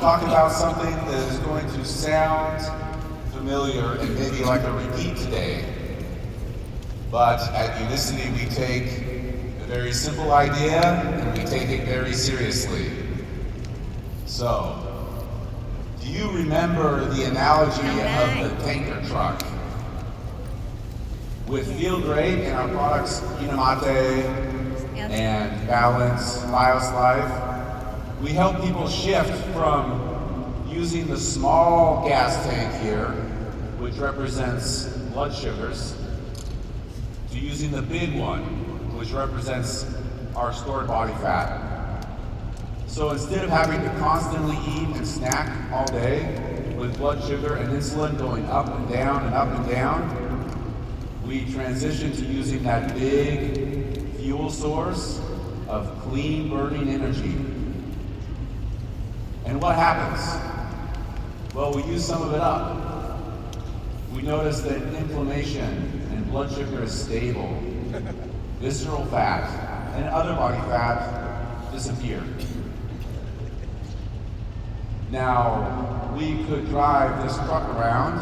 talk about something that is going to sound familiar and maybe like a repeat today. But at Unicity, we take a very simple idea and we take it very seriously. So, do you remember the analogy of the tanker truck? With Feel Great and our products, Inamate and Balance, BioSlife, we help people shift from using the small gas tank here, which represents blood sugars, to using the big one, which represents our stored body fat. So instead of having to constantly eat and snack all day with blood sugar and insulin going up and down and up and down, we transition to using that big fuel source of clean burning energy. And what happens? Well, we use some of it up. We notice that inflammation and blood sugar is stable. Visceral fat and other body fat disappear. Now, we could drive this truck around.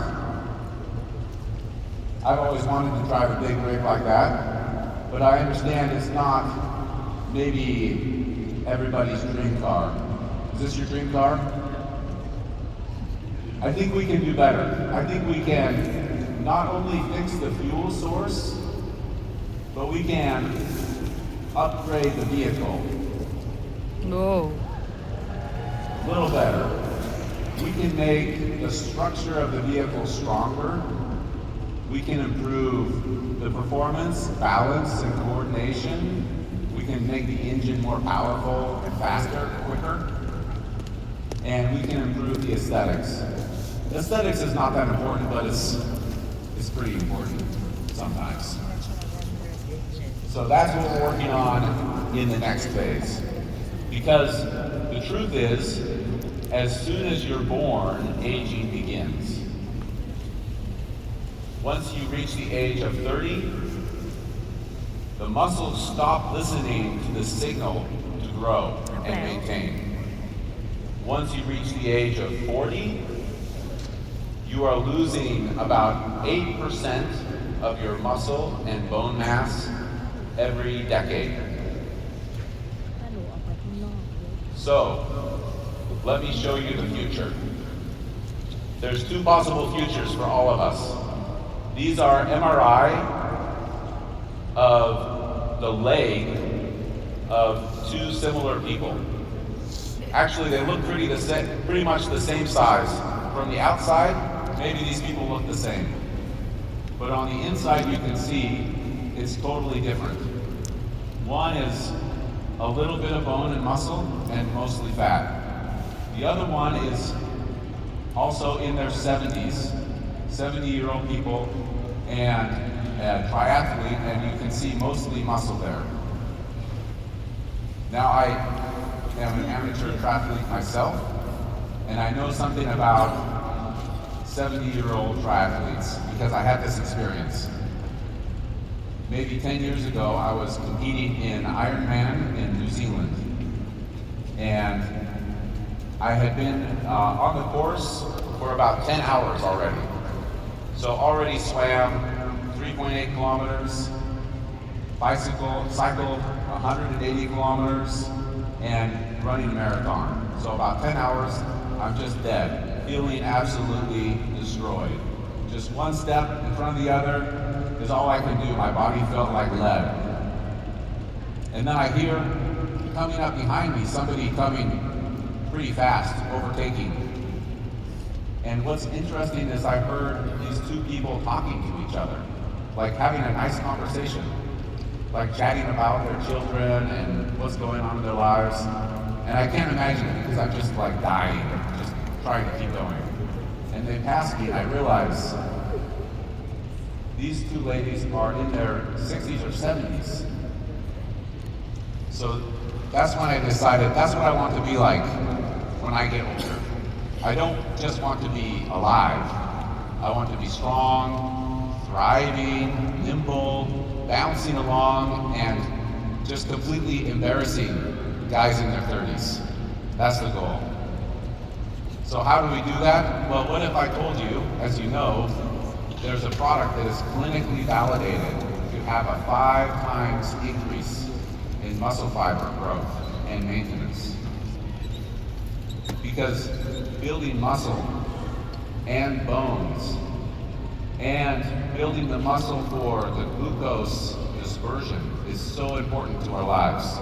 I've always wanted to drive a big rig like that, but I understand it's not maybe everybody's dream car. Is this your dream car? I think we can do better. I think we can not only fix the fuel source, but we can upgrade the vehicle. No. A little better. We can make the structure of the vehicle stronger. We can improve the performance, balance, and coordination. We can make the engine more powerful and faster, quicker. And we can improve the aesthetics. Aesthetics is not that important, but it's pretty important sometimes. So that's what we're working on in the next phase. Because the truth is, as soon as you're born, aging begins. Once you reach the age of 30, the muscles stop listening to the signal to grow and maintain. Once you reach the age of 40, you are losing about 8% of your muscle and bone mass every decade. So, let me show you the future. There's two possible futures for all of us. These are MRI of the leg of two similar people. Actually, they look pretty much the same size. From the outside, maybe these people look the same. But on the inside, you can see it's totally different. One is a little bit of bone and muscle and mostly fat. The other one is also in their 70s, 70-year-old people, and a triathlete, and you can see mostly muscle there. Now, I am an amateur triathlete myself, and I know something about 70-year-old triathletes because I had this experience. Maybe 10 years ago, I was competing in Ironman in New Zealand, and I had been on the course for about 10 hours already. So already swam 3.8 kilometers, cycled 180 kilometers, and running a marathon. So about 10 hours, I'm just dead, feeling absolutely destroyed. Just one step in front of the other is all I can do. My body felt like lead. And then I hear coming up behind me, somebody coming pretty fast, overtaking. And what's interesting is I heard these two people talking to each other, like having a nice conversation, like chatting about their children and what's going on in their lives. And I can't imagine it because I'm just like dying, just trying to keep going. And they passed me and I realized these two ladies are in their 60s or 70s. So that's when I decided that's what I want to be like when I get older. I don't just want to be alive. I want to be strong, thriving, nimble, bouncing along, and just completely embarrassing guys in their 30s. That's the goal. So how do we do that? Well, what if I told you, as you know, there's a product that is clinically validated to have a 5 times increase in muscle fiber growth and maintenance? Because building muscle and bones and building the muscle for the glucose dispersion is so important to our lives.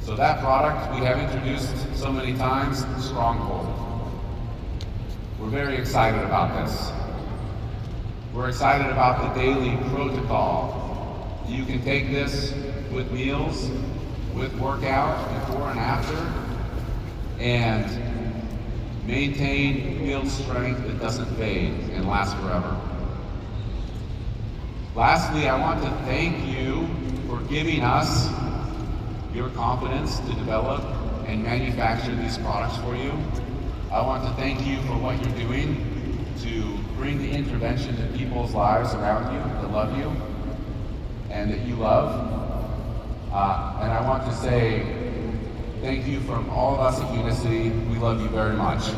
So that product we have introduced so many times, Stronghold. We're very excited about this. We're excited about the daily protocol. You can take this with meals, with workout, before and after, and maintain build strength that doesn't fade and last forever. Lastly, I want to thank you for giving us your confidence to develop and manufacture these products for you. I want to thank you for what you're doing to bring the intervention to people's lives around you that love you and that you love. And I want to say thank you from all of us at Unicity. We love you very much.